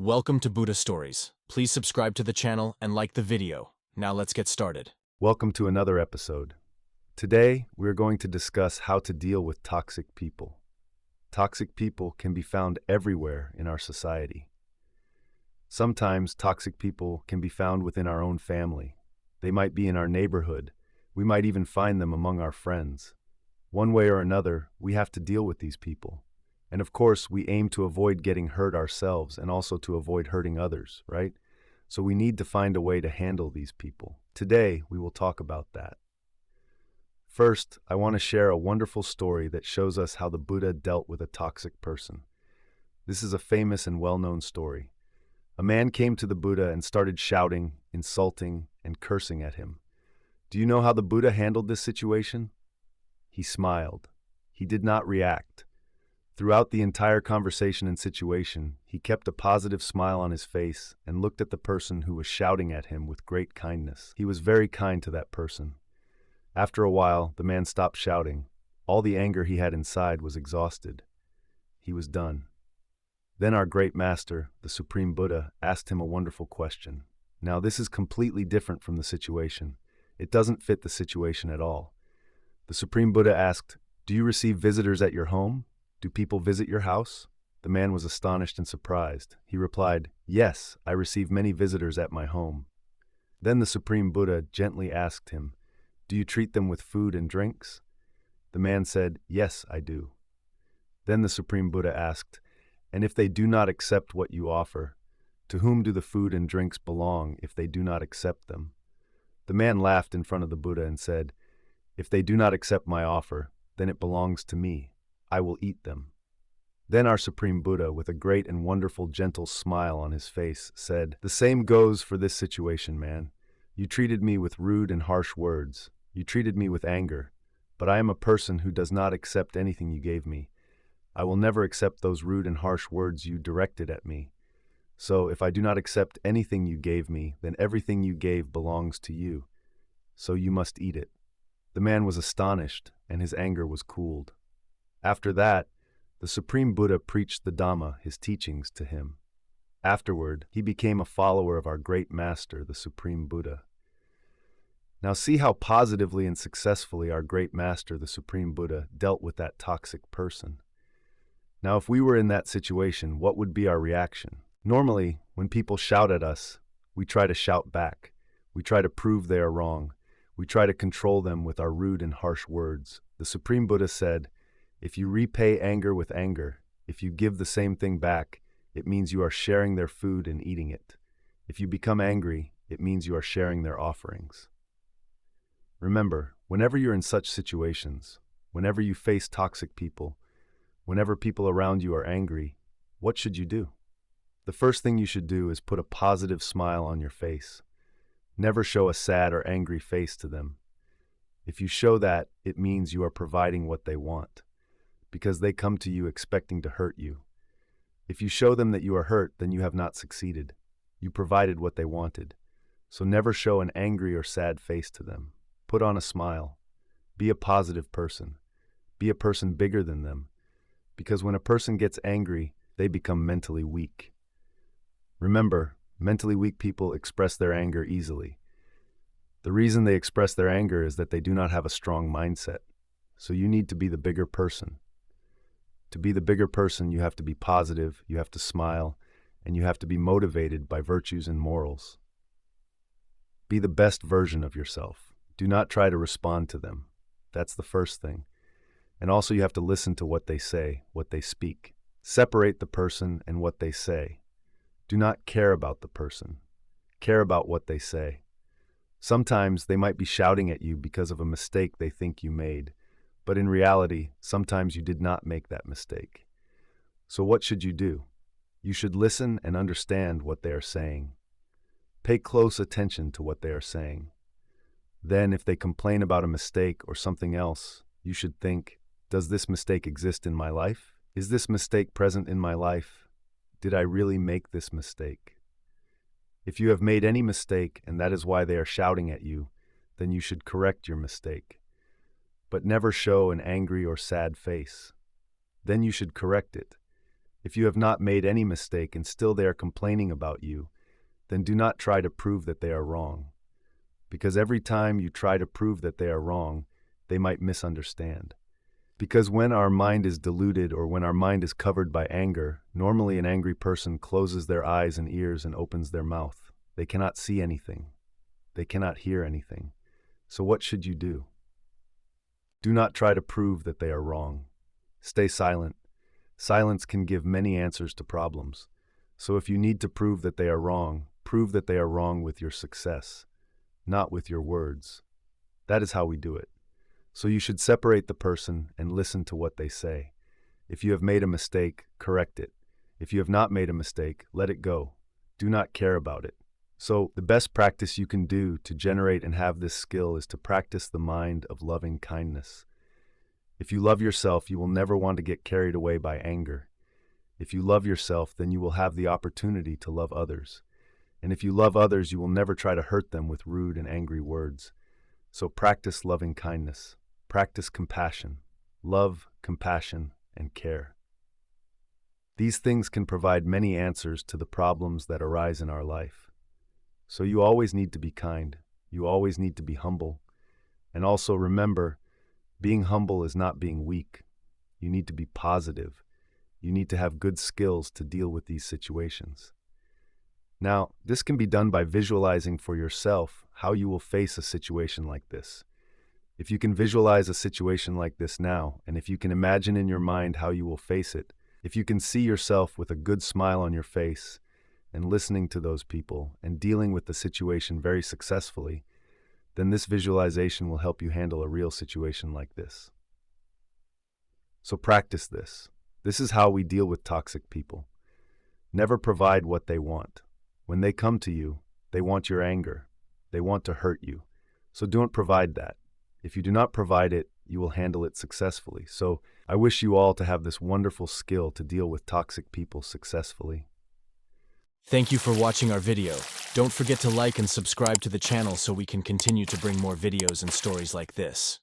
Welcome to Buddha Stories. Please subscribe to the channel and like the video. Now let's get started. Welcome to another episode. Today, we're going to discuss how to deal with toxic people. Toxic people can be found everywhere in our society. Sometimes toxic people can be found within our own family. They might be in our neighborhood. We might even find them among our friends. One way or another, we have to deal with these people. And of course, we aim to avoid getting hurt ourselves and also to avoid hurting others, right? So we need to find a way to handle these people. Today, we will talk about that. First, I want to share a wonderful story that shows us how the Buddha dealt with a toxic person. This is a famous and well-known story. A man came to the Buddha and started shouting, insulting, and cursing at him. Do you know how the Buddha handled this situation? He smiled. He did not react. Throughout the entire conversation and situation, he kept a positive smile on his face and looked at the person who was shouting at him with great kindness. He was very kind to that person. After a while, the man stopped shouting. All the anger he had inside was exhausted. He was done. Then our great master, the Supreme Buddha, asked him a wonderful question. Now, this is completely different from the situation. It doesn't fit the situation at all. The Supreme Buddha asked, "Do you receive visitors at your home? Do people visit your house?" The man was astonished and surprised. He replied, "Yes, I receive many visitors at my home." Then the Supreme Buddha gently asked him, "Do you treat them with food and drinks?" The man said, "Yes, I do." Then the Supreme Buddha asked, "And if they do not accept what you offer, to whom do the food and drinks belong if they do not accept them?" The man laughed in front of the Buddha and said, "If they do not accept my offer, then it belongs to me. I will eat them." Then our Supreme Buddha, with a great and wonderful gentle smile on his face, said, "The same goes for this situation, man. You treated me with rude and harsh words. You treated me with anger. But I am a person who does not accept anything you gave me. I will never accept those rude and harsh words you directed at me. So if I do not accept anything you gave me, then everything you gave belongs to you. So you must eat it." The man was astonished, and his anger was cooled. After that, the Supreme Buddha preached the Dhamma, his teachings, to him. Afterward, he became a follower of our great master, the Supreme Buddha. Now see how positively and successfully our great master, the Supreme Buddha, dealt with that toxic person. Now, if we were in that situation, what would be our reaction? Normally, when people shout at us, we try to shout back. We try to prove they are wrong. We try to control them with our rude and harsh words. The Supreme Buddha said, "If you repay anger with anger, if you give the same thing back, it means you are sharing their food and eating it. If you become angry, it means you are sharing their offerings." Remember, whenever you're in such situations, whenever you face toxic people, whenever people around you are angry, what should you do? The first thing you should do is put a positive smile on your face. Never show a sad or angry face to them. If you show that, it means you are providing what they want, because they come to you expecting to hurt you. If you show them that you are hurt, then you have not succeeded. You provided what they wanted. So never show an angry or sad face to them. Put on a smile. Be a positive person. Be a person bigger than them. Because when a person gets angry, they become mentally weak. Remember, mentally weak people express their anger easily. The reason they express their anger is that they do not have a strong mindset. So you need to be the bigger person. To be the bigger person, you have to be positive, you have to smile, and you have to be motivated by virtues and morals. Be the best version of yourself. Do not try to respond to them. That's the first thing. And also you have to listen to what they say, what they speak. Separate the person and what they say. Do not care about the person. Care about what they say. Sometimes they might be shouting at you because of a mistake they think you made. But in reality, sometimes you did not make that mistake. So what should you do? You should listen and understand what they are saying. Pay close attention to what they are saying. Then, if they complain about a mistake or something else, you should think, does this mistake exist in my life? Is this mistake present in my life? Did I really make this mistake? If you have made any mistake and that is why they are shouting at you, then you should correct your mistake. But never show an angry or sad face. Then you should correct it. If you have not made any mistake and still they are complaining about you, then do not try to prove that they are wrong. Because every time you try to prove that they are wrong, they might misunderstand. Because when our mind is deluded or when our mind is covered by anger, normally an angry person closes their eyes and ears and opens their mouth. They cannot see anything. They cannot hear anything. So what should you do? Do not try to prove that they are wrong. Stay silent. Silence can give many answers to problems. So if you need to prove that they are wrong, prove that they are wrong with your success, not with your words. That is how we do it. So you should separate the person and listen to what they say. If you have made a mistake, correct it. If you have not made a mistake, let it go. Do not care about it. So the best practice you can do to generate and have this skill is to practice the mind of loving kindness. If you love yourself, you will never want to get carried away by anger. If you love yourself, then you will have the opportunity to love others. And if you love others, you will never try to hurt them with rude and angry words. So practice loving kindness. Practice compassion. Love, compassion, and care. These things can provide many answers to the problems that arise in our life. So you always need to be kind. You always need to be humble. And also remember, being humble is not being weak. You need to be positive. You need to have good skills to deal with these situations. Now, this can be done by visualizing for yourself how you will face a situation like this. If you can visualize a situation like this now, and if you can imagine in your mind how you will face it, if you can see yourself with a good smile on your face and listening to those people and dealing with the situation very successfully, then this visualization will help you handle a real situation like this. So practice this. This is how we deal with toxic people. Never provide what they want. When they come to you, they want your anger. They want to hurt you. So don't provide that. If you do not provide it, you will handle it successfully. So I wish you all to have this wonderful skill to deal with toxic people successfully. Thank you for watching our video. Don't forget to like and subscribe to the channel so we can continue to bring more videos and stories like this.